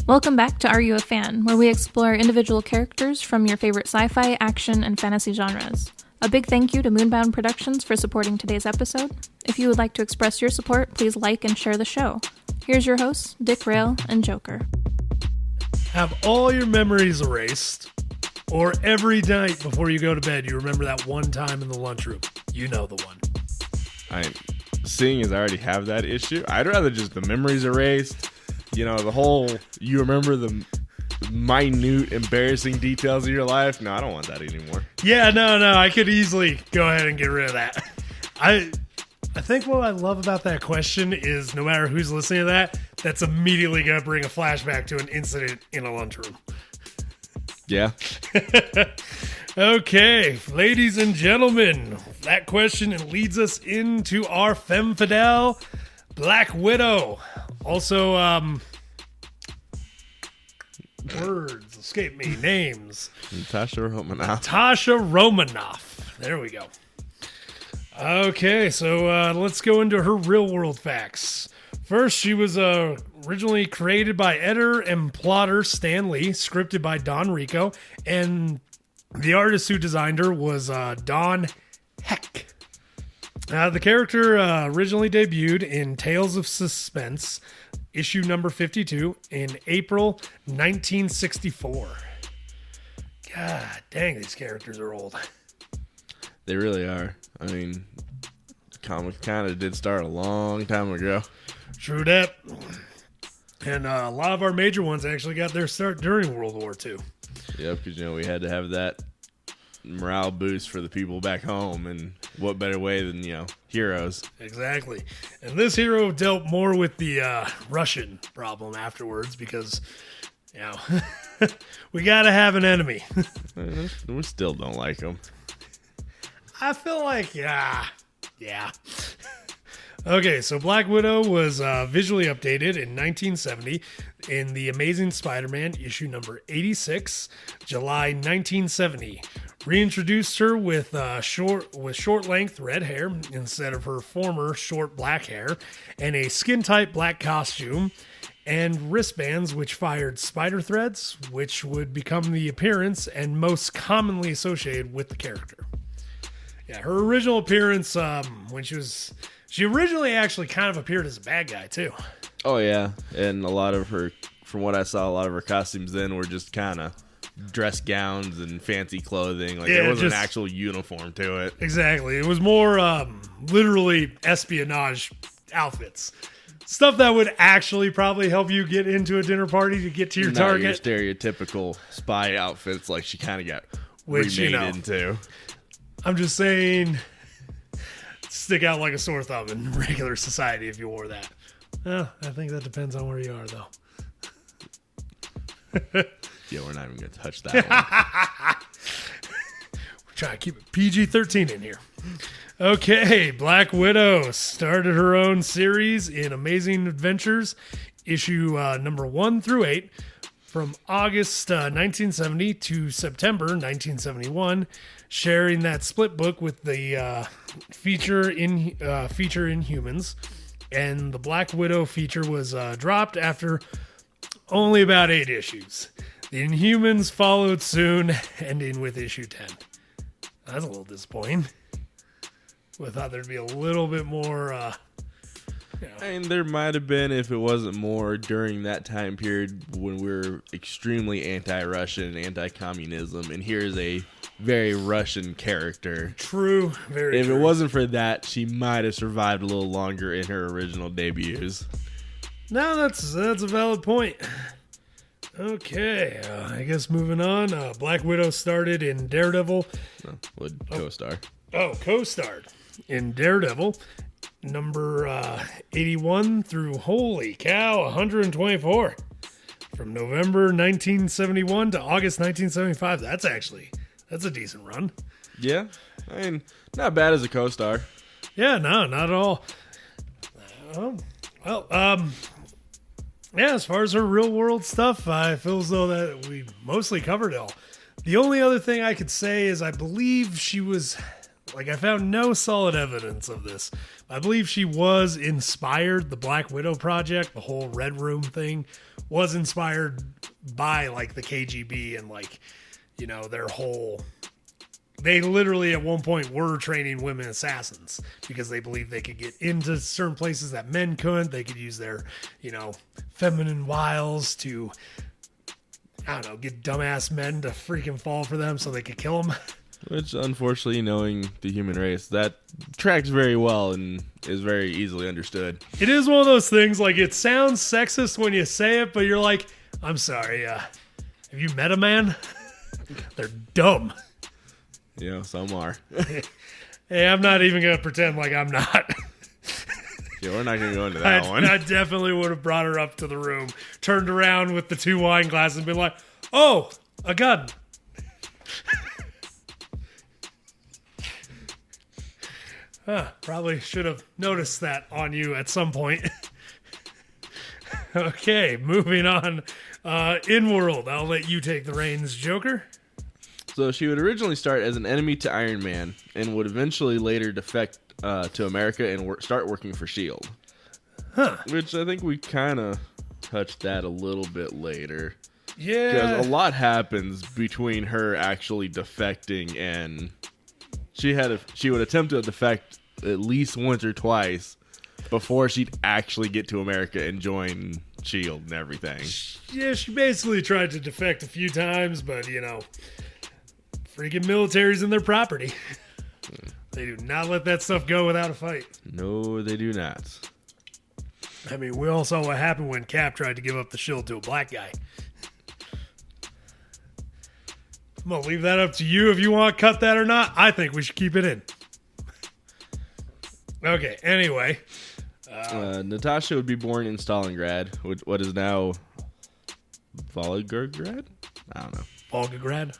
Welcome back to Are You a Fan, where we explore individual characters from your favorite sci-fi, action, and fantasy genres. A big thank you to MoonBound Productions for supporting today's episode. If you would like to express your support, please like and share the show. Here's your hosts, d-rael and Joker. Have all your memories erased, or every night before you go to bed, you remember that one time in the lunchroom. You know the one. Seeing as I already have that issue, I'd rather just the memories erased. You know, the whole, you remember the minute, embarrassing details of your life. No, I don't want that anymore. Yeah, no, I could easily go ahead and get rid of that. I think what I love about that question is no matter who's listening to that, that's immediately going to bring a flashback to an incident in a lunchroom. Yeah. Okay, ladies and gentlemen, that question leads us into our femme fatale, Black Widow. Also, words escape me. Names. Natasha Romanoff. There we go. Okay, so let's go into her real-world facts. First, she was originally created by editor and plotter Stan Lee, scripted by Don Rico, and the artist who designed her was Don Heck. The character originally debuted in Tales of Suspense, issue number 52, in April 1964. God dang, these characters are old. They really are. I mean, comics kind of did start a long time ago. True that. And a lot of our major ones actually got their start during World War II. Yep, because, you know, we had to have that morale boost for the people back home, and what better way than, you know, heroes. Exactly. And this hero dealt more with the Russian problem afterwards because, you know, we gotta have an enemy. We still don't like them. I feel like, yeah. Okay, so Black Widow was visually updated in 1970 in The Amazing Spider-Man, issue number 86, July 1970. Reintroduced her with short-length red hair instead of her former short black hair, and a skin-tight black costume, and wristbands which fired spider threads, which would become the appearance and most commonly associated with the character. Yeah, her original appearance, when she originally actually kind of appeared as a bad guy, too. Oh, yeah. And a lot of her, from what I saw, a lot of her costumes then were just kind of dress gowns and fancy clothing. Like, there wasn't an actual uniform to it. Exactly. It was more literally espionage outfits. Stuff that would actually probably help you get into a dinner party to get to your target. Your stereotypical spy outfits like she kind of got remade into. I'm just saying, stick out like a sore thumb in regular society if you wore that. Well, I think that depends on where you are, though. Yeah, we're not even going to touch that one. We're trying to keep it PG-13 in here. Okay, Black Widow started her own series in Amazing Adventures, issue number 1 through 8, from August 1970 to September 1971, sharing that split book with the feature in Humans, and the Black Widow feature was dropped after only about 8 issues. The Inhumans followed soon, ending with issue 10. That's a little disappointing. I thought there'd be a little bit more. I mean, there might have been if it wasn't more during that time period when we were extremely anti-Russian, anti-communism, and here's a very Russian character. True, very If true. it wasn't for that, she might have survived a little longer in her original debuts. No, that's a valid point. Okay, I guess moving on. Black Widow started in Daredevil. Would co-star. Co-starred in Daredevil, number 81 through, holy cow, 124. From November 1971 to August 1975. That's a decent run. Yeah, I mean, not bad as a co-star. Yeah, no, not at all. Yeah, as far as her real world stuff, I feel as though that we mostly covered it all. The only other thing I could say is I believe she was, I found no solid evidence of this. I believe she was inspired, the Black Widow project, the whole Red Room thing, was inspired by, like, the KGB and, like, you know, their whole... They literally at one point were training women assassins because they believed they could get into certain places that men couldn't. They could use their, you know, feminine wiles to, I don't know, get dumbass men to freaking fall for them so they could kill them. Which, unfortunately, knowing the human race, that tracks very well and is very easily understood. It is one of those things, like, it sounds sexist when you say it, but you're like, I'm sorry, have you met a man? They're dumb. You know, some are. Hey, I'm not even going to pretend like I'm not. Yeah, we're not going to go into that one. I definitely would have brought her up to the room, turned around with the 2 wine glasses and been like, oh, a gun. Probably should have noticed that on you at some point. Okay, moving on. In-world, I'll let you take the reins, Joker. So she would originally start as an enemy to Iron Man and would eventually later defect to America and start working for S.H.I.E.L.D. Huh. Which I think we kind of touched that a little bit later. Yeah. Because a lot happens between her actually defecting and she would attempt to defect at least once or twice before she'd actually get to America and join S.H.I.E.L.D. and everything. Yeah, she basically tried to defect a few times, but, you know, freaking military's in their property. They do not let that stuff go without a fight. No, they do not. I mean, we all saw what happened when Cap tried to give up the shield to a black guy. I'm going to leave that up to you if you want to cut that or not. I think we should keep it in. Okay, anyway. Natasha would be born in Stalingrad, what is now Volgograd? I don't know. Volgograd?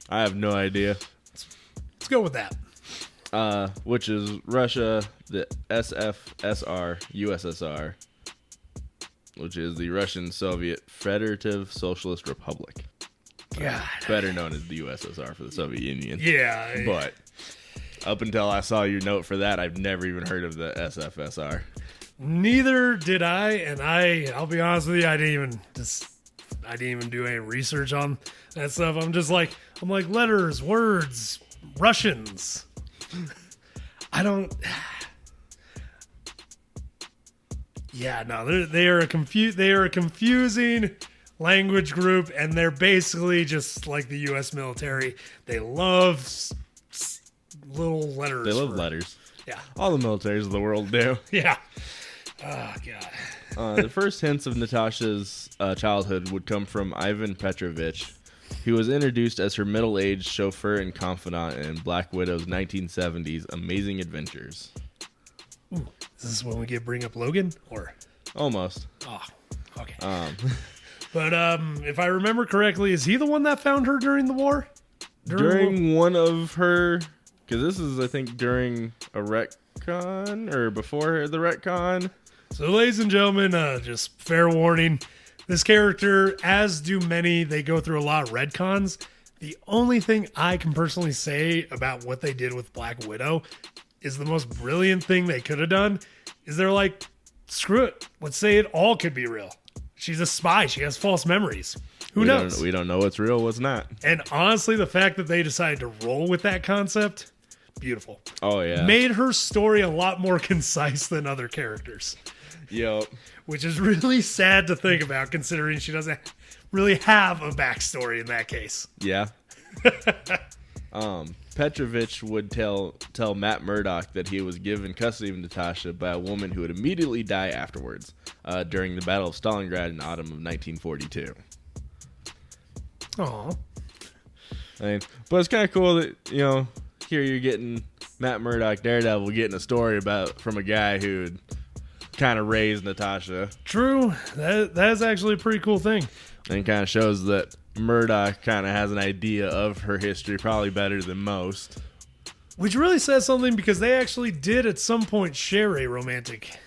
I have no idea. Let's go with that. Which is Russia, the SFSR, USSR, which is the Russian Soviet Federative Socialist Republic. God. Better known as the USSR for the Soviet Union. Yeah. But up until I saw your note for that, I've never even heard of the SFSR. Neither did I, and I'll be honest with you, I didn't even do any research on that stuff. I'm like letters, words, Russians. Yeah, no, they are a confusing language group, and they're basically just like the U.S. military. They love little letters. They love letters. Yeah. All the militaries of the world do. Yeah. Oh, God. The first hints of Natasha's childhood would come from Ivan Petrovich, who was introduced as her middle-aged chauffeur and confidant in Black Widow's 1970s Amazing Adventures. Ooh, is this when we bring up Logan? Or Almost. Oh, okay. But if I remember correctly, is he the one that found her during the war? During one of her... Because this is, I think, during a retcon, or before the retcon. So, ladies and gentlemen, just fair warning. This character, as do many, they go through a lot of retcons. The only thing I can personally say about what they did with Black Widow is the most brilliant thing they could have done is they're like, screw it. Let's say it all could be real. She's a spy. She has false memories. Who knows? We don't know what's real, what's not. And honestly, the fact that they decided to roll with that concept, beautiful. Oh, yeah. Made her story a lot more concise than other characters. Yep. Which is really sad to think about, considering she doesn't really have a backstory in that case. Yeah. Petrovich would tell Matt Murdock that he was given custody of Natasha by a woman who would immediately die afterwards during the Battle of Stalingrad in autumn of 1942. Aww. But it's kind of cool that, you know, here you're getting Matt Murdock, Daredevil, getting a story from a guy who kind of raised Natasha. True. That's actually a pretty cool thing. And kind of shows that Murdock kind of has an idea of her history, probably better than most. Which really says something, because they actually did at some point share a romantic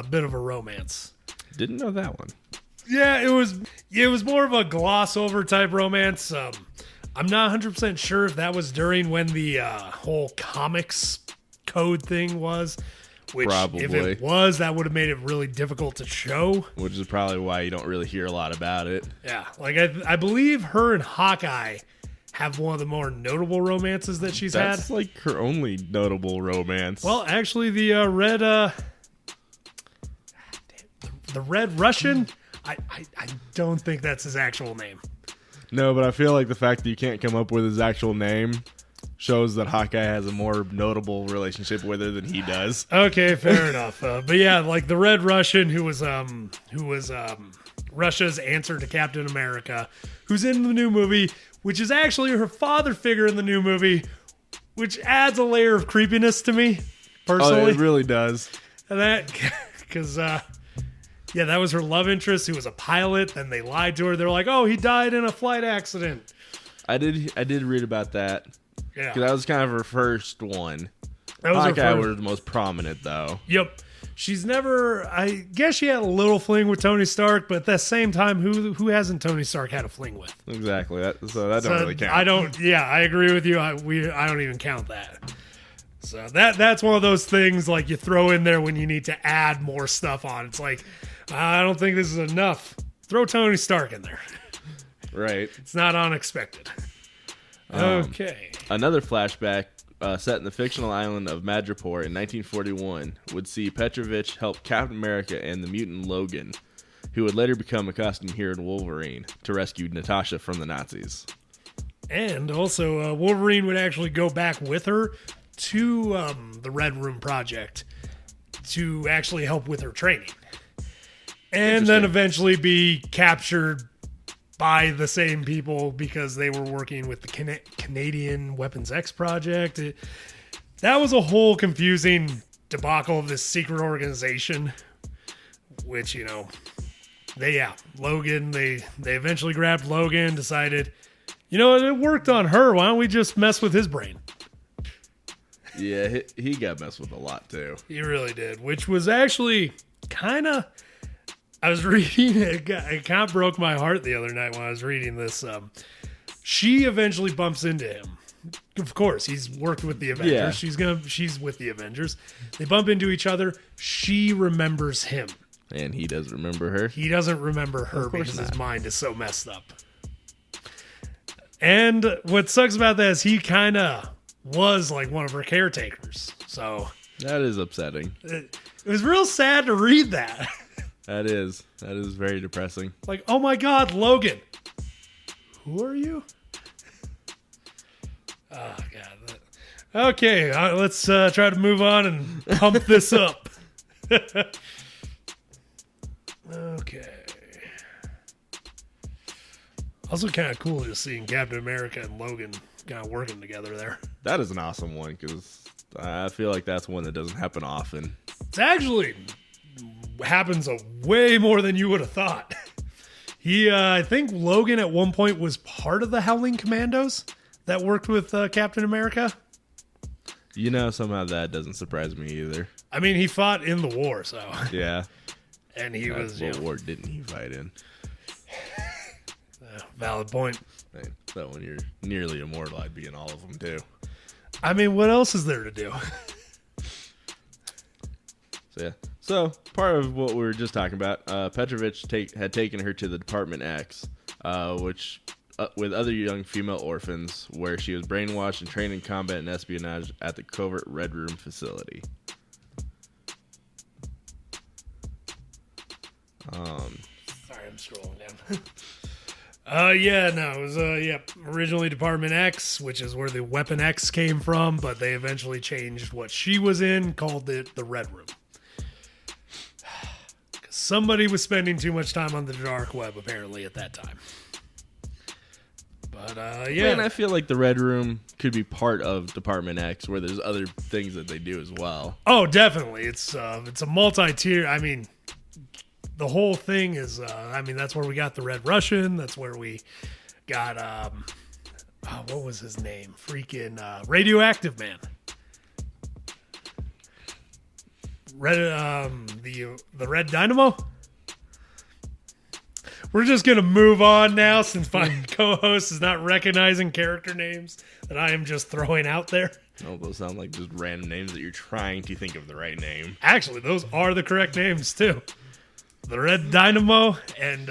bit of a romance. Didn't know that one. Yeah, it was more of a gloss over type romance. I'm not 100% sure if that was during when the whole comics code thing was. Which, Probably. if it was, that would have made it really difficult to show. Which is probably why you don't really hear a lot about it. Yeah, like I believe her and Hawkeye have one of the more notable romances that she's had. That's like her only notable romance. Well, actually, the Red Russian, I don't think that's his actual name. No, but I feel like the fact that you can't come up with his actual name shows that Hawkeye has a more notable relationship with her than he does. Okay, fair enough. But yeah, like the Red Russian, who was Russia's answer to Captain America, who's in the new movie, which is actually her father figure in the new movie, which adds a layer of creepiness to me personally. Oh, it really does. And that, because yeah, that was her love interest, who was a pilot. Then they lied to her. They're like, "Oh, he died in a flight accident." I did read about that. Yeah, Because that was kind of her first one. that was her Hawkeye first. was the most prominent, though. Yep. She's never. I guess she had a little fling with Tony Stark, but at the same time, who hasn't Tony Stark had a fling with? Exactly. So that don't really count. I don't. Yeah, I agree with you. I don't even count that. So that's one of those things like you throw in there when you need to add more stuff on. It's like I don't think this is enough. Throw Tony Stark in there. Right. It's not unexpected. Okay. Another flashback set in the fictional island of Madripoor in 1941 would see Petrovich help Captain America and the mutant Logan, who would later become a costume hero in Wolverine, to rescue Natasha from the Nazis. And also, Wolverine would actually go back with her to the Red Room Project to actually help with her training. And then eventually be captured by the same people because they were working with the Canadian Weapons X project. That was a whole confusing debacle of this secret organization, which, Logan, they eventually grabbed Logan, decided, it worked on her. Why don't we just mess with his brain? Yeah, he got messed with a lot, too. He really did, which was actually kind of... I was reading it. It kind of broke my heart the other night when I was reading this. She eventually bumps into him. Of course, he's worked with the Avengers. Yeah. She's with the Avengers. They bump into each other. She remembers him. And he doesn't remember her. He doesn't remember her Of course because not. his mind is so messed up. And what sucks about that is he kind of was like one of her caretakers. So That is upsetting. it was real sad to read that. That is very depressing. Like, oh my God, Logan. Who are you? Oh, God. Okay, let's try to move on and pump this up. Okay. Also kind of cool just seeing Captain America and Logan kind of working together there. That is an awesome one because I feel like that's one that doesn't happen often. It's actually happens way more than you would have thought. I think Logan at one point was part of the Howling Commandos that worked with Captain America. Somehow that doesn't surprise me either. I mean, he fought in the war, so. Yeah. And he was, What war didn't he fight in? Valid point. Man, that one you're nearly immortal. I'd be in all of them too. I mean, what else is there to do? So yeah. So part of what we were just talking about, Petrovich had taken her to the Department X, which with other young female orphans, where she was brainwashed and trained in combat and espionage at the covert Red Room facility. Sorry, I'm scrolling down. It was originally Department X, which is where the Weapon X came from, but they eventually changed what she was in, called it the Red Room. Somebody was spending too much time on the dark web, apparently, at that time. But, Man, I feel like the Red Room could be part of Department X, where there's other things that they do as well. Oh, definitely. It's a multi-tier. I mean, the whole thing is, that's where we got the Red Russian. That's where we got, what was his name? Freaking Radioactive Man. The Red Dynamo. We're just gonna move on now since my co-host is not recognizing character names that I am just throwing out there. Oh, those sound like just random names that you're trying to think of the right name. Actually, those are the correct names, too. The Red Dynamo and,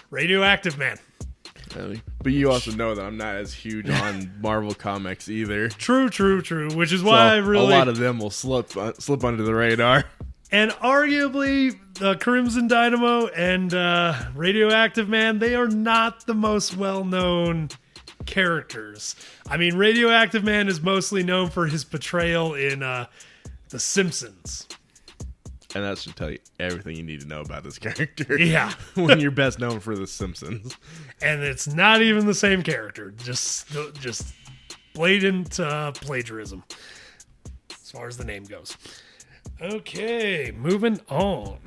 Radioactive Man. But you also know that I'm not as huge on Marvel comics either. True. Which is why a lot of them will slip under the radar. And arguably, the Crimson Dynamo and Radioactive Man, they are not the most well-known characters. I mean, Radioactive Man is mostly known for his portrayal in The Simpsons. And that should tell you everything you need to know about this character. Yeah. When you're best known for The Simpsons. And it's not even the same character. Just blatant plagiarism, as far as the name goes. Okay, moving on.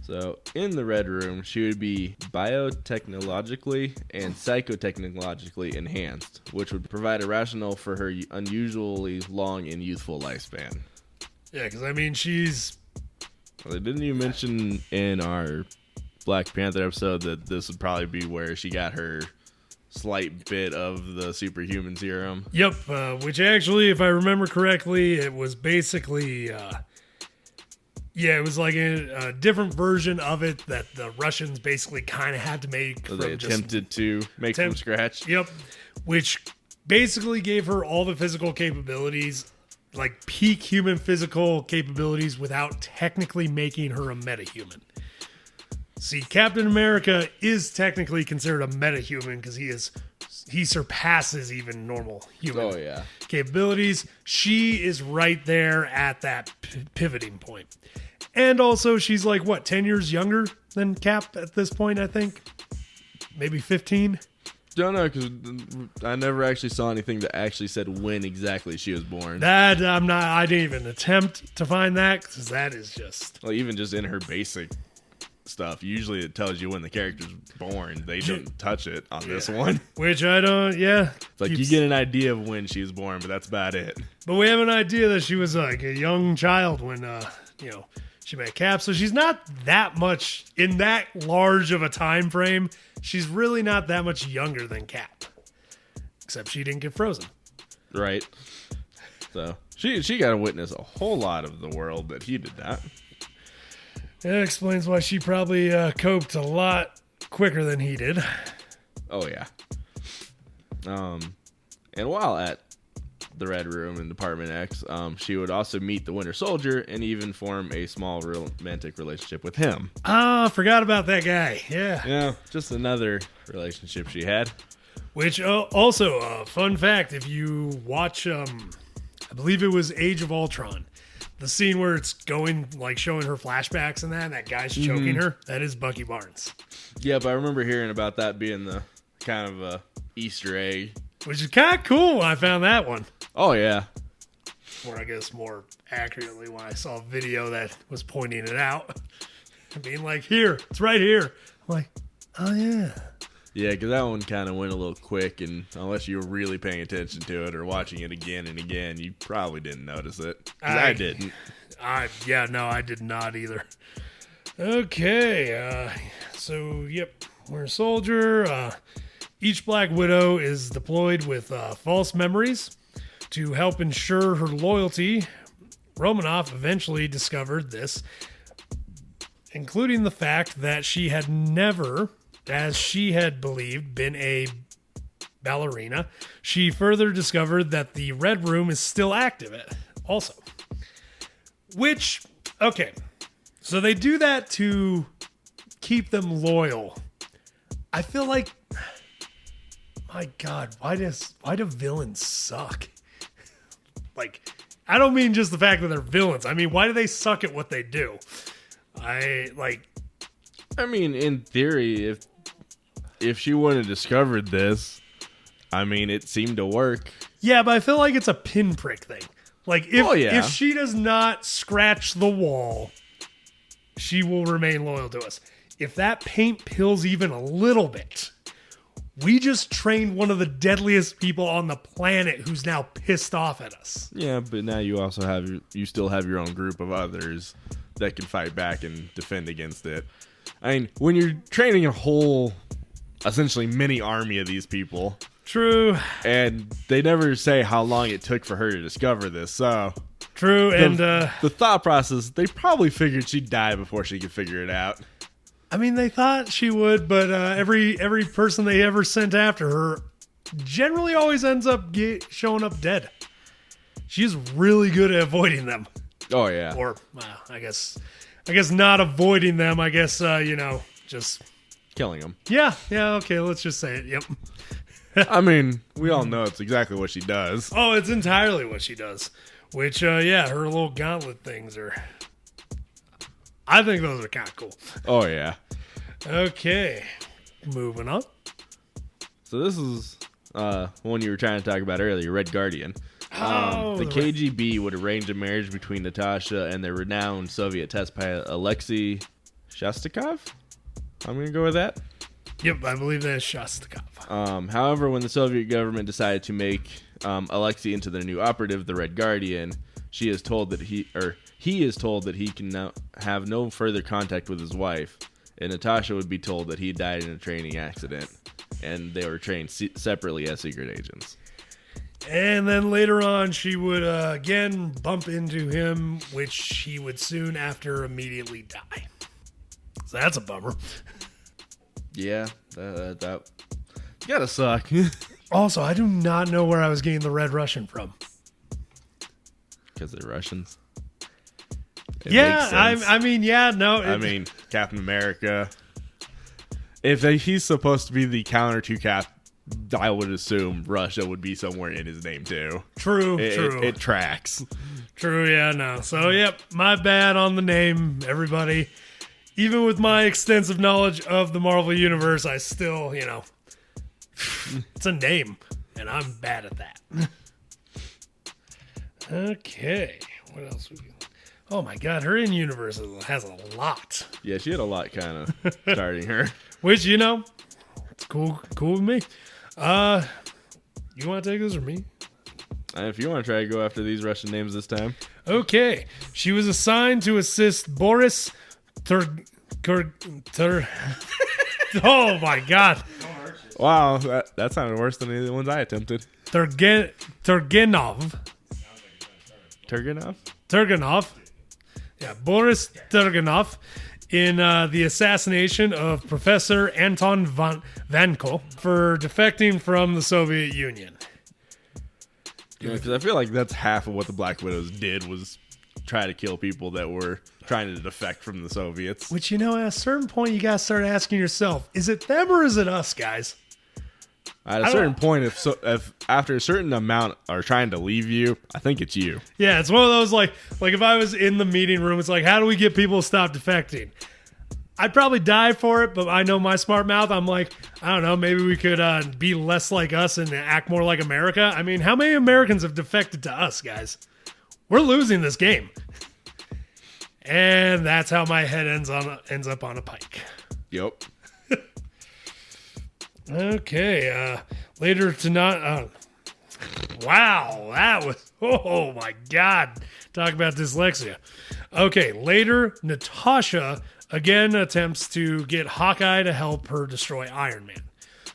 So, in the Red Room, she would be biotechnologically and psychotechnologically enhanced, which would provide a rationale for her unusually long and youthful lifespan. Yeah, because, I mean, she's... Well, didn't you mention in our Black Panther episode that this would probably be where she got her slight bit of the superhuman serum? Yep, which actually, if I remember correctly, it was basically... it was like a different version of it that the Russians basically kind of had to make. So they attempted to make from scratch? Yep, which basically gave her all the physical capabilities, like peak human physical capabilities, without technically making her a metahuman. See, Captain America is technically considered a metahuman because he surpasses even normal human capabilities. She is right there at that pivoting point. And also, she's like, 10 years younger than Cap at this point, I think? Maybe 15? Don't know, because I never actually saw anything that actually said when exactly she was born. I didn't even attempt to find that, because that is just... Well, even just in her basic stuff, usually it tells you when the character's born. They don't touch it on this one. Which I don't, It's like you get an idea of when she was born, but that's about it. But we have an idea that she was like a young child when, she met Cap. So she's not that much, in that large of a time frame, she's really not that much younger than Cap. Except she didn't get frozen. Right. So she got to witness a whole lot of the world that he did not. That explains why she probably coped a lot quicker than he did. Oh, yeah. And while at the Red Room in Department X, she would also meet the Winter Soldier and even form a small romantic relationship with him. Oh, forgot about that guy. Yeah. Yeah, just another relationship she had. Which, also, fun fact, if you watch, I believe it was Age of Ultron, the scene where it's going, like, showing her flashbacks and that guy's choking her, that is Bucky Barnes. Yeah, but I remember hearing about that being the kind of a Easter egg. Which is kind of cool when I found that one. Oh, yeah. Or I guess more accurately when I saw a video that was pointing it out. Being like, here, it's right here. I'm like, oh, yeah. Yeah, because that one kind of went a little quick, and unless you were really paying attention to it or watching it again and again, you probably didn't notice it. 'Cause I didn't. I did not either. Okay, we're a soldier. Each Black Widow is deployed with false memories to help ensure her loyalty. Romanoff eventually discovered this, including the fact that she had never, as she had believed, been a ballerina. She further discovered that the Red Room is still active also. Which, okay, so they do that to keep them loyal. I feel like, my God, why do villains suck? Like, I don't mean just the fact that they're villains. I mean, why do they suck at what they do? I mean, in theory, if she wouldn't have discovered this, I mean, it seemed to work. Yeah, but I feel like it's a pinprick thing. Like, if she does not scratch the wall, she will remain loyal to us. If that paint peels even a little bit, we just trained one of the deadliest people on the planet who's now pissed off at us. Yeah, but now you also still have your own group of others that can fight back and defend against it. I mean, when you're training a whole, essentially mini army of these people, True. And they never say how long it took for her to discover this, so... True, the thought process, they probably figured she'd die before she could figure it out. I mean, they thought she would, but every person they ever sent after her generally always ends up showing up dead. She's really good at avoiding them. Oh, yeah. Or, I guess not avoiding them. I guess, just... Killing them. Yeah, okay, let's just say it. Yep. I mean, we all know it's exactly what she does. Oh, it's entirely what she does. Which, her little gauntlet things are... I think those are kind of cool. Oh, yeah. Okay. Moving on. So this is one you were trying to talk about earlier, Red Guardian. The KGB would arrange a marriage between Natasha and the renowned Soviet test pilot Alexei Shostakov. I'm going to go with that. Yep, I believe that is Shostakov. However, when the Soviet government decided to make Alexei into their new operative, the Red Guardian, he is told that he can now have no further contact with his wife, and Natasha would be told that he died in a training accident, and they were trained separately as secret agents. And then later on, she would again bump into him, which he would soon after immediately die. So that's a bummer. Yeah, that gotta suck. Also, I do not know where I was getting the Red Russian from. Because they're Russians. I mean, Captain America. If he's supposed to be the counter to Cap, I would assume Russia would be somewhere in his name too. True. It tracks. True, yeah, no. So, yep, my bad on the name, everybody. Even with my extensive knowledge of the Marvel Universe, I still, it's a name, and I'm bad at that. Okay, what else we got? Oh my god, her in-universe has a lot. Yeah, she had a lot kind of starting her. Which, it's cool with me. You want to take this or me? If you want to try to go after these Russian names this time. Okay, she was assigned to assist Boris Oh my god. Wow, that sounded worse than any of the ones I attempted. Turgenov. Yeah, Boris Turgenov in the assassination of Professor Anton Vanko for defecting from the Soviet Union. Yeah, because I feel like that's half of what the Black Widows did was try to kill people that were trying to defect from the Soviets. Which, at a certain point, you got to start asking yourself, is it them or is it us, guys? At a certain point, if after a certain amount are trying to leave you, I think it's you. Yeah, it's one of those, like if I was in the meeting room, it's like, how do we get people to stop defecting? I'd probably die for it, but I know my smart mouth. I'm like, I don't know, maybe we could be less like us and act more like America. I mean, how many Americans have defected to us, guys? We're losing this game. And that's how my head ends up on a pike. Yep. Okay, later tonight. Wow, that was, oh my god. Talk about dyslexia. Okay, later, Natasha again attempts to get Hawkeye to help her destroy Iron Man.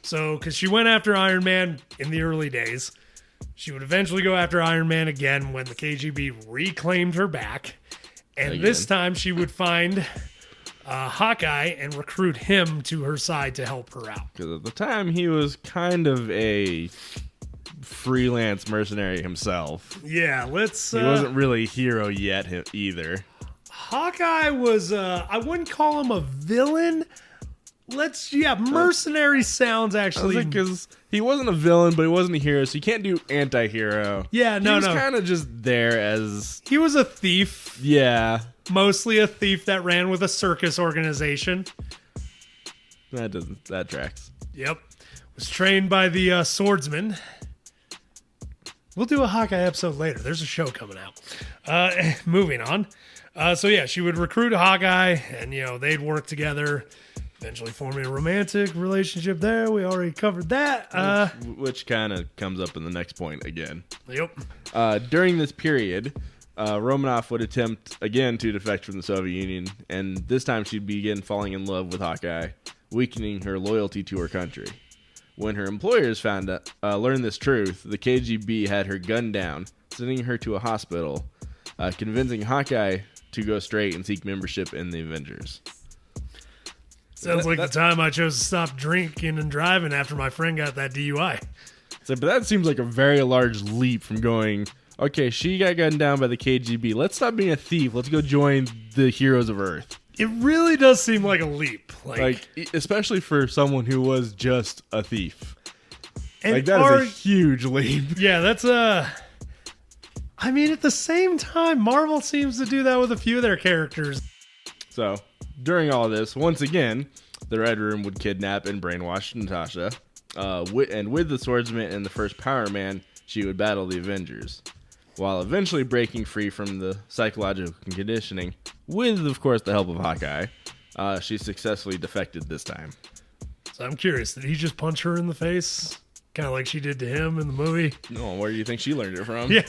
So, because she went after Iron Man in the early days, she would eventually go after Iron Man again when the KGB reclaimed her back. And this time she would find Hawkeye and recruit him to her side to help her out. Because at the time, he was kind of a freelance mercenary himself. Yeah, he wasn't really a hero yet either. Hawkeye was, I wouldn't call him a villain. Mercenary sounds actually. Because he wasn't a villain, but he wasn't a hero, so you can't do anti-hero. Yeah, He was kind of just there as... He was a thief. Yeah. Mostly a thief that ran with a circus organization. That tracks. Yep. Was trained by the swordsman. We'll do a Hawkeye episode later. There's a show coming out. Moving on. She would recruit Hawkeye, and, they'd work together, eventually forming a romantic relationship there. We already covered that. Which kind of comes up in the next point again. Yep. During this period, Romanoff would attempt again to defect from the Soviet Union, and this time she'd begin falling in love with Hawkeye, weakening her loyalty to her country. When her employers learned this truth, the KGB had her gunned down, sending her to a hospital, convincing Hawkeye to go straight and seek membership in the Avengers. Sounds like the time I chose to stop drinking and driving after my friend got that DUI. But that seems like a very large leap from going, okay, she got gunned down by the KGB. Let's stop being a thief. Let's go join the heroes of Earth. It really does seem like a leap. Like especially for someone who was just a thief. And like, that is a huge leap. Yeah, that's I mean, at the same time, Marvel seems to do that with a few of their characters. So, during all this, once again, the Red Room would kidnap and brainwash Natasha. And with the Swordsman and the first Power Man, she would battle the Avengers, while eventually breaking free from the psychological conditioning, with, of course, the help of Hawkeye. She successfully defected this time. So I'm curious, did he just punch her in the face? Kind of like she did to him in the movie? No, where do you think she learned it from? Yeah.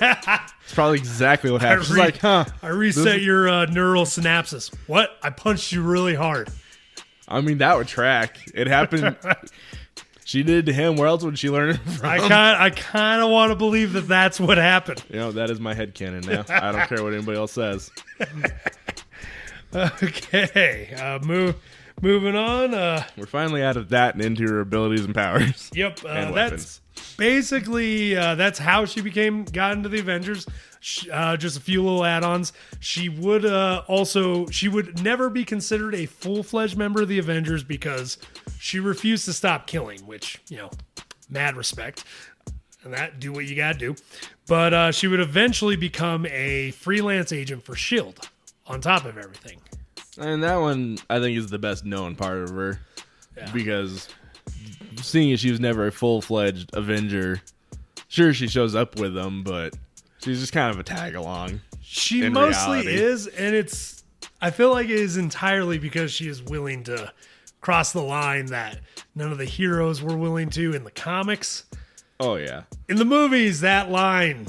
It's probably exactly what happened. She's like, I reset your neural synapses. What? I punched you really hard. I mean, that would track. It happened. She did it to him. Where else would she learn it from? I kind of want to believe that that's what happened. You know, that is my headcanon now. I don't care what anybody else says. Okay. Moving on. We're finally out of that and into her abilities and powers. Yep. And that's basically that's how she got into the Avengers. Just a few little add-ons. She would never be considered a full-fledged member of the Avengers because she refused to stop killing, which, mad respect. And that, do what you gotta do. But she would eventually become a freelance agent for S.H.I.E.L.D. on top of everything. And that one, I think, is the best known part of her. Yeah. Because seeing as she was never a full-fledged Avenger, sure, she shows up with them, but she's just kind of a tag-along. She mostly is, and I feel like it is entirely because she is willing to cross the line that none of the heroes were willing to in the comics. Oh, yeah. In the movies, that line...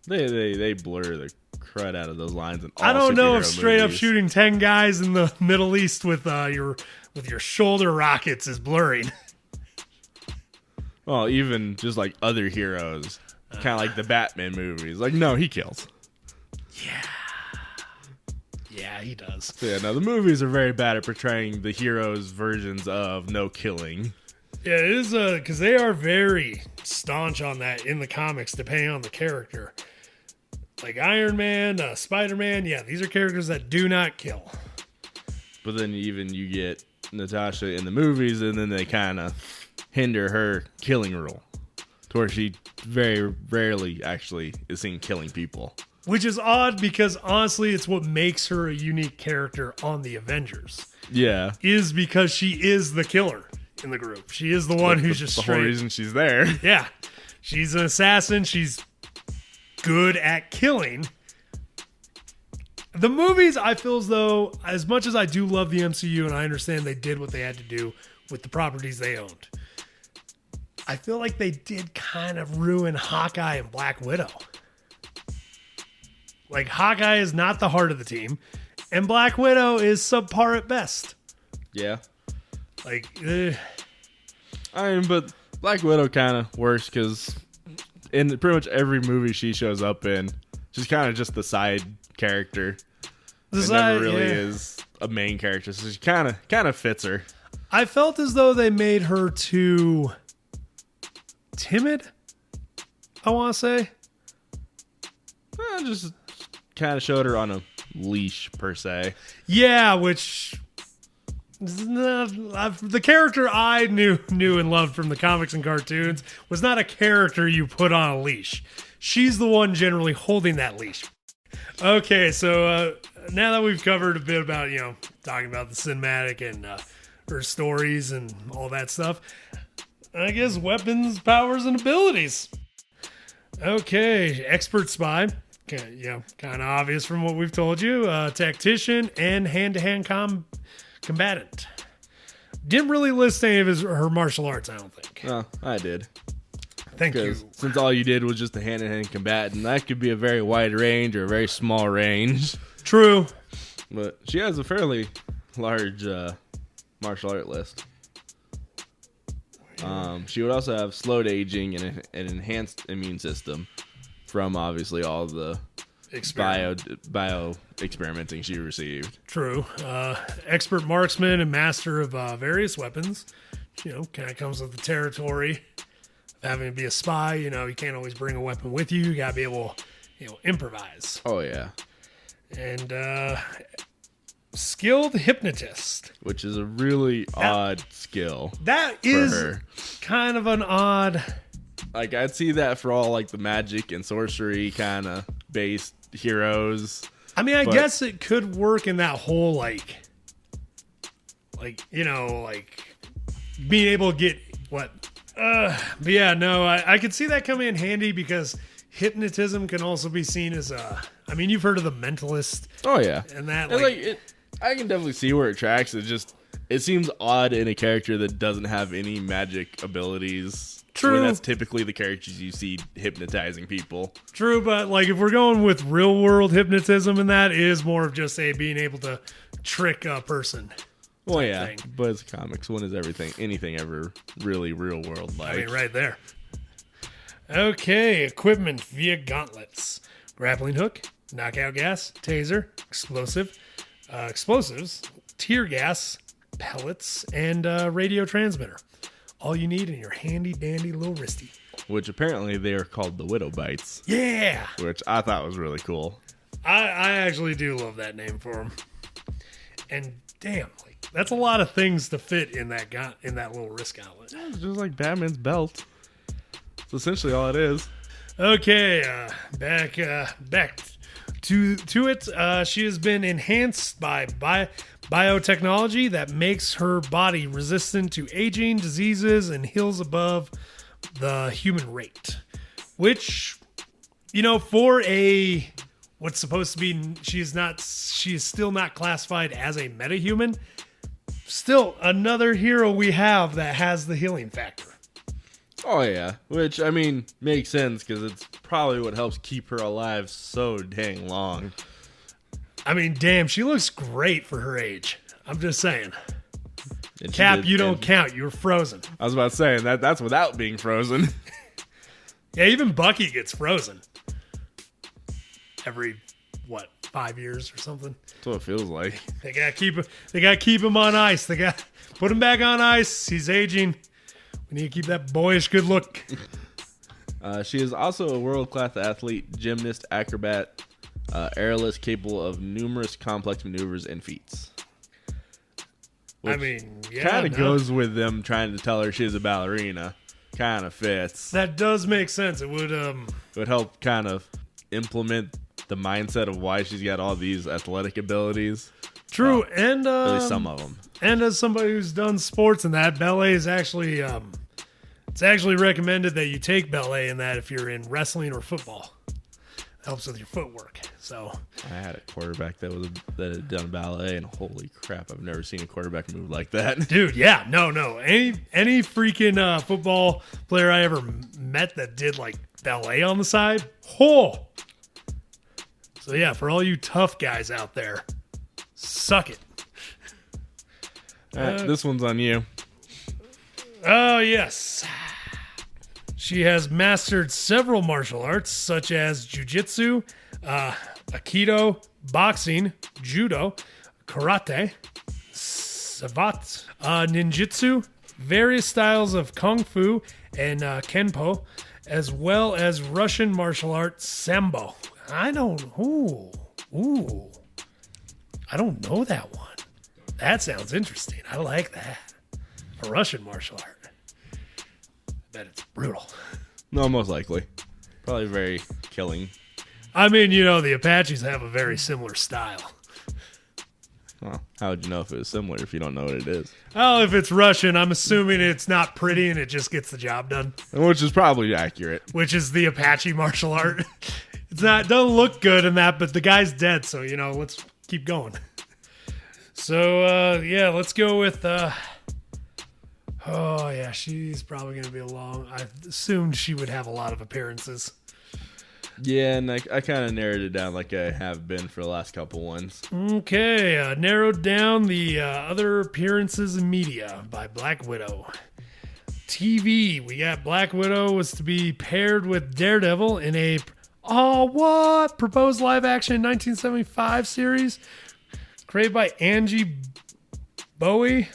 They blur the crud out of those lines in all I don't know if straight movies. Up shooting 10 guys in the Middle East with your shoulder rockets is blurring. Well, even just like other heroes, kind of like the Batman movies. Like, no, he kills. Yeah, he does. So, yeah, no, the movies are very bad at portraying the heroes' versions of no killing. Yeah, it is because they are very staunch on that in the comics, depending on the character. Like Iron Man, Spider-Man, yeah, these are characters that do not kill. But then even you get Natasha in the movies, and then they kind of hinder her killing rule, to where she very rarely actually is seen killing people. Which is odd because, honestly, it's what makes her a unique character on the Avengers. Yeah. Is because she is the killer in the group. She is the one who's just the straight. whole reason she's there. Yeah. She's an assassin. She's good at killing. The movies, I feel as though, as much as I do love the MCU and I understand they did what they had to do with the properties they owned, I feel like they did kind of ruin Hawkeye and Black Widow. Like, Hawkeye is not the heart of the team, and Black Widow is subpar at best. Yeah. Like, but Black Widow kind of works because in pretty much every movie she shows up in, she's kind of just the side character. It never really is a main character, so she kind of fits her. I felt as though they made her too timid, I want to say. Just kind of showed her on a leash, per se. Yeah, which... the character I knew and loved from the comics and cartoons was not a character you put on a leash. She's the one generally holding that leash. Okay, so now that we've covered a bit about, talking about the cinematic and her stories and all that stuff, I guess weapons, powers, and abilities. Okay, expert spy. Kind of obvious from what we've told you. Tactician and hand-to-hand combatant. Didn't really list any of her martial arts, I don't think. Oh, I did. Thank you. Since all you did was just a hand-to-hand combatant, that could be a very wide range or a very small range. True. But she has a fairly large martial art list. She would also have slowed aging and an enhanced immune system from obviously all the bio experimenting she received. True. Expert marksman and master of various weapons. Kind of comes with the territory of having to be a spy. You can't always bring a weapon with you. You got to be able to, improvise. Oh, yeah. And skilled hypnotist. Which is a really odd skill. That is kind of an odd... Like, I'd see that for all, like, the magic and sorcery kind of based heroes. I mean, I guess it could work in that whole, like being able to get what? But yeah, no, I could see that coming in handy because hypnotism can also be seen as you've heard of the mentalist. Oh, yeah. And that, I can definitely see where it tracks. It seems odd in a character that doesn't have any magic abilities. True. When that's typically the characters you see hypnotizing people. True, but if we're going with real world hypnotism, and that is more of just being able to trick a person. Well, yeah, thing. But it's comics. When is anything ever really real world like? Right there. Okay, equipment via gauntlets, grappling hook, knockout gas, taser, explosives, tear gas, pellets, and radio transmitter. All you need in your handy-dandy little wristy. Which apparently they are called the Widow Bites. Yeah! Which I thought was really cool. I actually do love that name for them. And damn, that's a lot of things to fit in that little wrist gauntlet. It's just like Batman's belt. It's essentially all it is. Okay, back to it. She has been enhanced by biotechnology that makes her body resistant to aging, diseases, and heals above the human rate. Which, for what's supposed to be, she is still not classified as a metahuman. Still another hero we have that has the healing factor. Oh, yeah. Which, makes sense because it's probably what helps keep her alive so dang long. Damn, she looks great for her age. I'm just saying. Cap, you don't count. You were frozen. I was about to say, that's without being frozen. Yeah, even Bucky gets frozen. Every, 5 years or something? That's what it feels like. They gotta keep him on ice. They got put him back on ice. He's aging. We need to keep that boyish good look. She is also a world-class athlete, gymnast, acrobat, airless, capable of numerous complex maneuvers and feats. Kind of goes with them trying to tell her she's a ballerina. Kind of fits. That does make sense. It would help kind of implement the mindset of why she's got all these athletic abilities. True, and at least some of them. And as somebody who's done sports and that, ballet is actually it's actually recommended that you take ballet in that if you're in wrestling or football. It helps with your footwork. So I had a quarterback that had done ballet, and holy crap, I've never seen a quarterback move like that. Dude, yeah, no. Any freaking football player I ever met that did ballet on the side, So yeah, for all you tough guys out there, suck it. This one's on you. Oh, yes. She has mastered several martial arts, such as jiu-jitsu, aikido, boxing, judo, karate, savate, ninjutsu, various styles of kung fu and kenpo, as well as Russian martial arts sambo. I don't know that one. That sounds interesting. I like that. A Russian martial art. I bet it's brutal. No, most likely. Probably very killing. The Apaches have a very similar style. Well, how would you know if it was similar if you don't know what it is? Oh, if it's Russian, I'm assuming it's not pretty and it just gets the job done. Which is probably accurate. Which is the Apache martial art. Doesn't look good in that, but the guy's dead, so, let's keep going. So, let's go with, she's probably going to be I assumed she would have a lot of appearances. Yeah, and I kind of narrowed it down like I have been for the last couple ones. Okay, narrowed down the other appearances in media by Black Widow TV, we got Black Widow was to be paired with Daredevil in a proposed live action 1975 series created by Angie Bowie.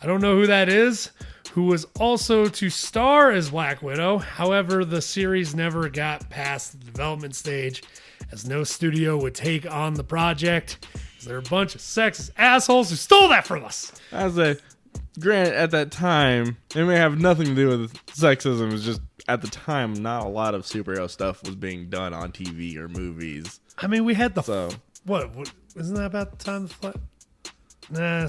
I don't know who that is, who was also to star as Black Widow. However, the series never got past the development stage as no studio would take on the project. They're a bunch of sexist assholes who stole that from us. Grant, at that time, it may have nothing to do with sexism. It's just, at the time, not a lot of superhero stuff was being done on TV or movies. I mean, we had what isn't that about the time the Flash?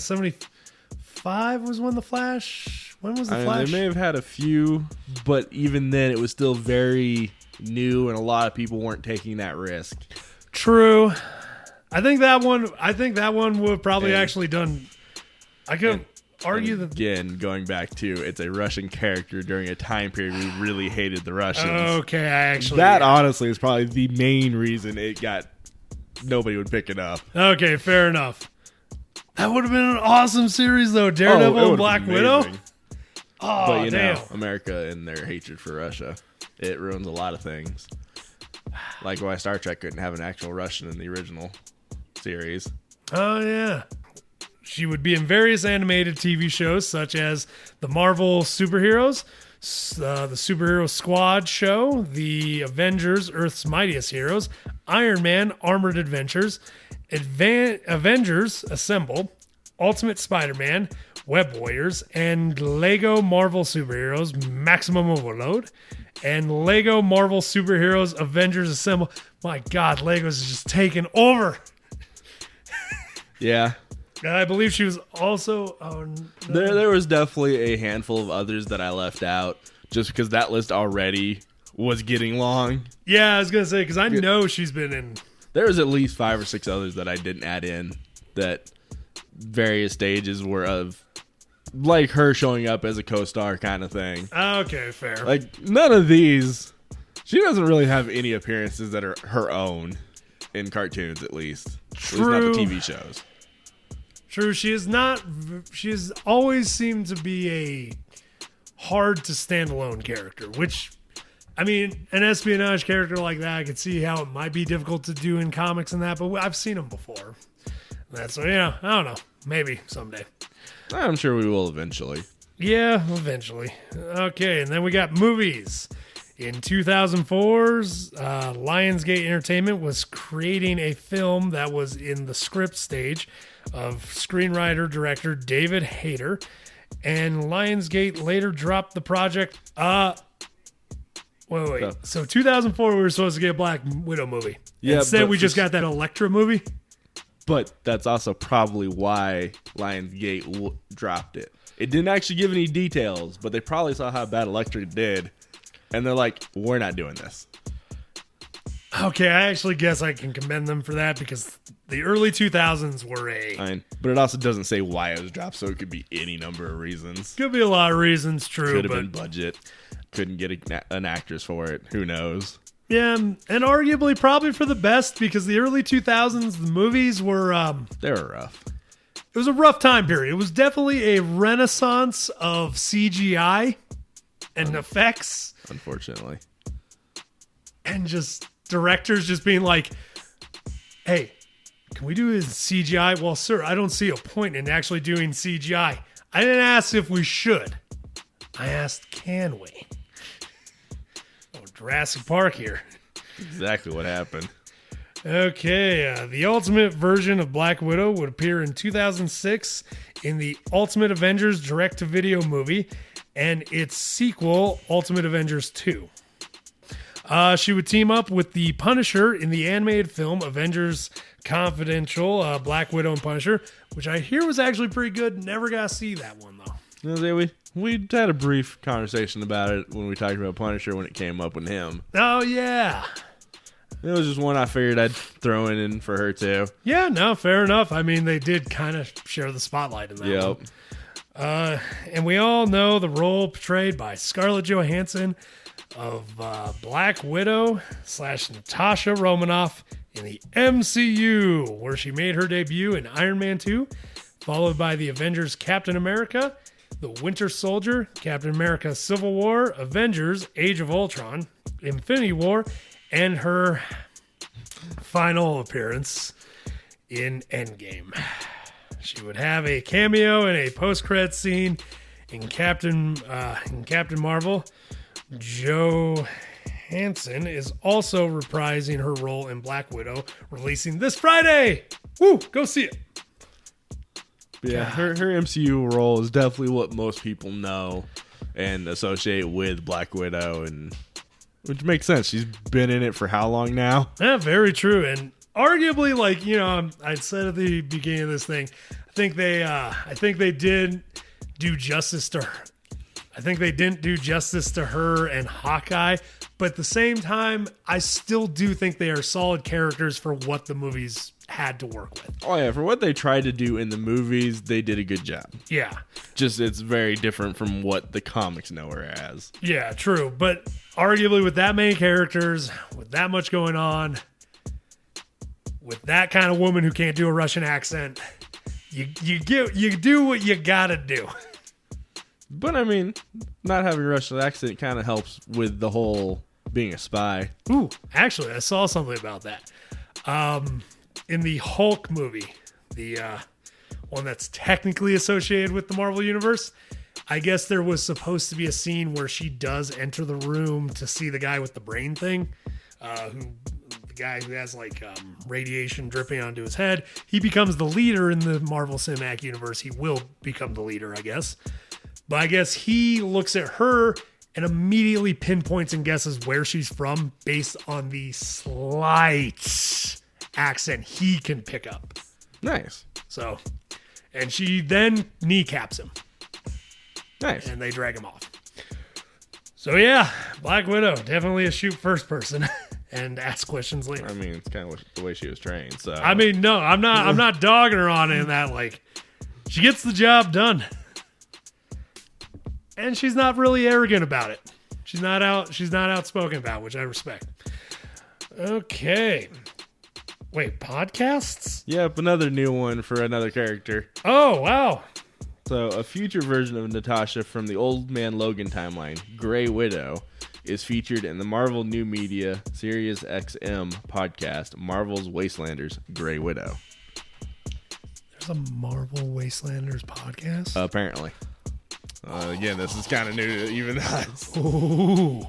75 was when the Flash. When was the Flash? They may have had a few, but even then, it was still very new, and a lot of people weren't taking that risk. True. I think that one would have probably actually done. I could argue that again, going back to it's a Russian character during a time period we really hated the Russians. Okay, honestly is probably the main reason nobody would pick it up. Okay, fair enough. That would have been an awesome series though, Daredevil and Black Widow. Oh, but you damn. know, America and their hatred for Russia, it ruins a lot of things. Like why Star Trek couldn't have an actual Russian in the original series. Oh yeah. She would be in various animated TV shows such as the Marvel Superheroes, the Superhero Squad show, the Avengers, Earth's Mightiest Heroes, Iron Man, Armored Adventures, Avengers Assemble, Ultimate Spider-Man, Web Warriors, and Lego Marvel Superheroes Maximum Overload, and Lego Marvel Superheroes Avengers Assemble. My God, Legos is just taking over. Yeah. I believe she was also... There was definitely a handful of others that I left out just because that list already was getting long. Yeah, I was going to say, because I know she's been in... There was at least 5 or 6 others that I didn't add in that various stages were of, like her showing up as a co-star kind of thing. Okay, fair. Like, none of these... She doesn't really have any appearances that are her own in cartoons, at least. True. At least not the TV shows. True, she has always seemed to be a hard to stand alone character, which, I mean, an espionage character like that, I could see how it might be difficult to do in comics and that, but I've seen them before. So, yeah, I don't know. Maybe someday. I'm sure we will eventually. Yeah, eventually. Okay, and then we got movies. In 2004's Lionsgate Entertainment was creating a film that was in the script stage of screenwriter-director David Hayter, and Lionsgate later dropped the project. Wait. Oh. So 2004, we were supposed to get a Black Widow movie. Yeah, instead, we just got that Elektra movie. But that's also probably why Lionsgate dropped it. It didn't actually give any details, but they probably saw how bad Elektra did, and they're like, we're not doing this. Okay, I actually guess I can commend them for that because the early 2000s were but it also doesn't say why it was dropped, so it could be any number of reasons. Could be a lot of reasons, true. Could have been budget. Couldn't get an actress for it. Who knows? Yeah, and arguably probably for the best because the early 2000s, the movies were... they were rough. It was a rough time period. It was definitely a renaissance of CGI and effects. Unfortunately. And just directors just being like, hey, can we do this CGI? Well, sir, I don't see a point in actually doing CGI. I didn't ask if we should. I asked, can we? Oh, Jurassic Park here. Exactly what happened. Okay, the Ultimate version of Black Widow would appear in 2006 in the Ultimate Avengers direct-to-video movie and its sequel, Ultimate Avengers 2. She would team up with the Punisher in the animated film Avengers Confidential, Black Widow and Punisher, which I hear was actually pretty good. Never got to see that one, though. We had a brief conversation about it when we talked about Punisher when it came up with him. Oh, yeah. It was just one I figured I'd throw in for her, too. Yeah, no, fair enough. I mean, they did kind of share the spotlight in that one. And we all know the role portrayed by Scarlett Johansson of Black Widow / Natasha Romanoff in the MCU, where she made her debut in Iron Man 2, followed by the Avengers Captain America, The Winter Soldier, Captain America Civil War, Avengers, Age of Ultron, Infinity War, and her final appearance in Endgame. She would have a cameo in a post-credit scene in Captain Marvel. Johansson is also reprising her role in Black Widow, releasing this Friday. Woo! Go see it. Yeah, her MCU role is definitely what most people know and associate with Black Widow, and which makes sense. She's been in it for how long now? Yeah, very true. And arguably, like, you know, I said at the beginning of this thing, I think they did do justice to her. I think they didn't do justice to her and Hawkeye, but at the same time, I still do think they are solid characters for what the movies had to work with. Oh yeah, for what they tried to do in the movies, they did a good job. Yeah. Just it's very different from what the comics know her as. Yeah, true. But arguably with that many characters, with that much going on, with that kind of woman who can't do a Russian accent, you do what you gotta do. But I mean, not having a Russian accent kind of helps with the whole being a spy. Ooh, actually, I saw something about that. In the Hulk movie, the one that's technically associated with the Marvel Universe, I guess there was supposed to be a scene where she does enter the room to see the guy with the brain thing, the guy who has like radiation dripping onto his head. He becomes the leader in the Marvel Cinematic Universe. He will become the leader, I guess. But I guess he looks at her and immediately pinpoints and guesses where she's from based on the slight accent he can pick up. Nice. So, and she then kneecaps him. Nice. And they drag him off. So yeah, Black Widow, definitely a shoot first person and ask questions later. I mean, it's kind of the way she was trained. So I mean, no, I'm not dogging her on it in that, like, she gets the job done. And she's not really arrogant about it. She's not outspoken about it, which I respect. Okay. Wait, podcasts? Yep, another new one for another character. Oh, wow. So, a future version of Natasha from the Old Man Logan timeline, Grey Widow, is featured in the Marvel New Media Sirius XM podcast, Marvel's Wastelanders, Grey Widow. There's a Marvel Wastelanders podcast? Apparently. Again, this is kind of new to even us. Ooh.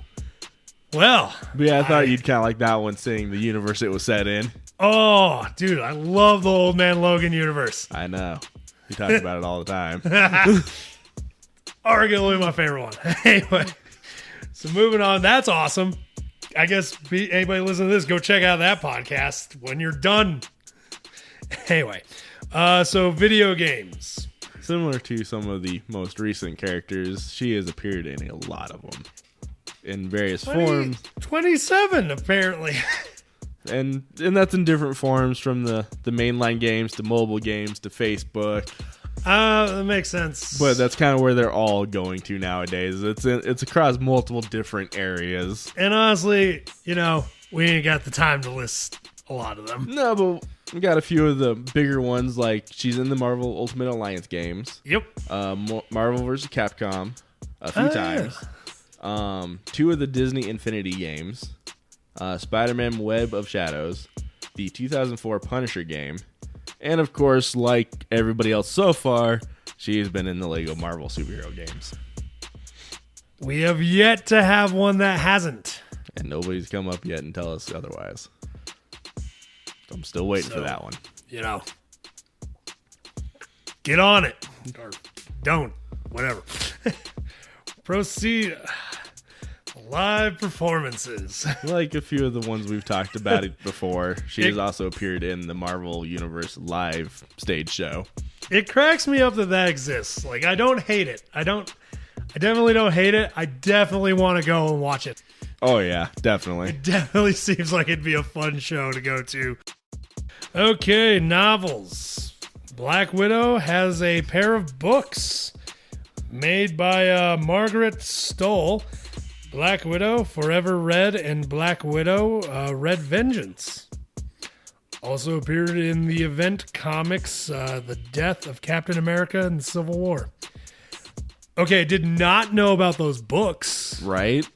Well. But yeah, I thought you'd kind of like that one, seeing the universe it was set in. Oh, dude, I love the Old Man Logan universe. I know. We talk about it all the time. Arguably my favorite one. Anyway, so moving on. That's awesome. I guess anybody listening to this, go check out that podcast when you're done. Anyway, so video games. Similar to some of the most recent characters, she has appeared in a lot of them in various forms. 27, apparently. And that's in different forms, from the mainline games to mobile games to Facebook. That makes sense. But that's kind of where they're all going to nowadays. It's across multiple different areas. And honestly, you know, we ain't got the time to list a lot of them. No, but we got a few of the bigger ones, like she's in the Marvel Ultimate Alliance games. Yep. Marvel vs. Capcom a few times. Yeah. 2 of the Disney Infinity games. Spider-Man Web of Shadows. The 2004 Punisher game. And of course, like everybody else so far, she's been in the Lego Marvel superhero games. We have yet to have one that hasn't. And nobody's come up yet and tell us otherwise. I'm still waiting for that one. You know, get on it. Or don't. Whatever. Proceed. Live performances. Like a few of the ones we've talked about it before. She has also appeared in the Marvel Universe live stage show. It cracks me up that exists. Like, I don't hate it. I definitely don't hate it. I definitely want to go and watch it. Oh yeah, definitely. It definitely seems like it'd be a fun show to go to. Okay, novels. Black Widow has a pair of books made by Margaret Stoll. Black Widow, Forever Red, and Black Widow, Red Vengeance. Also appeared in the event comics, The Death of Captain America and the Civil War. Okay, did not know about those books. Right?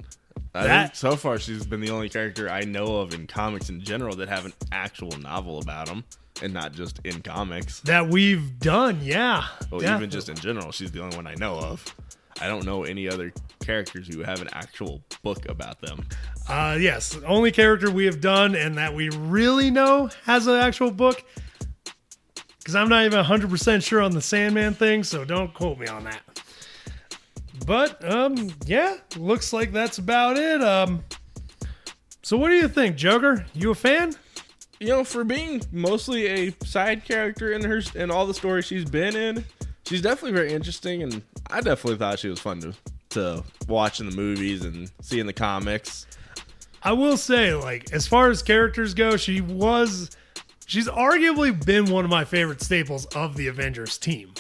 I think so far she's been the only character I know of in comics in general that have an actual novel about them and not just in comics. That we've done, yeah. Well, even just in general, she's the only one I know of. I don't know any other characters who have an actual book about them. Yes, the only character we have done and that we really know has an actual book, because I'm not even 100% sure on the Sandman thing, so don't quote me on that. But, yeah, looks like that's about it. So what do you think, Joker? You a fan? You know, for being mostly a side character in all the stories she's been in, she's definitely very interesting, and I definitely thought she was fun to watch in the movies and see in the comics. I will say, like, as far as characters go, she's arguably been one of my favorite staples of the Avengers team.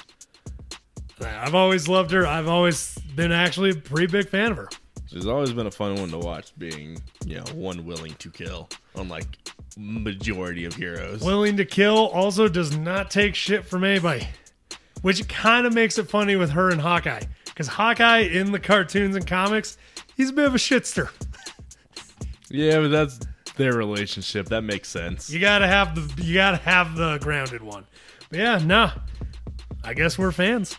I've always loved her. I've always been actually a pretty big fan of her. She's always been a fun one to watch, being, one willing to kill, unlike majority of heroes. Willing to kill, also does not take shit from anybody, which kind of makes it funny with her and Hawkeye, because Hawkeye in the cartoons and comics, he's a bit of a shitster. Yeah, but that's their relationship. That makes sense. You gotta have the grounded one. But yeah, no, I guess we're fans.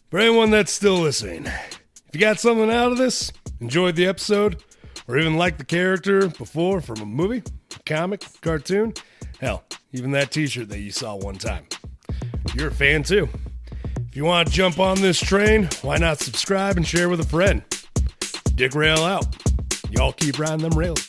For anyone that's still listening, if you got something out of this, enjoyed the episode, or even liked the character before from a movie, a comic, cartoon, hell, even that t-shirt that you saw one time, you're a fan too. If you want to jump on this train, why not subscribe and share with a friend? d-rael out. Y'all keep riding them rails.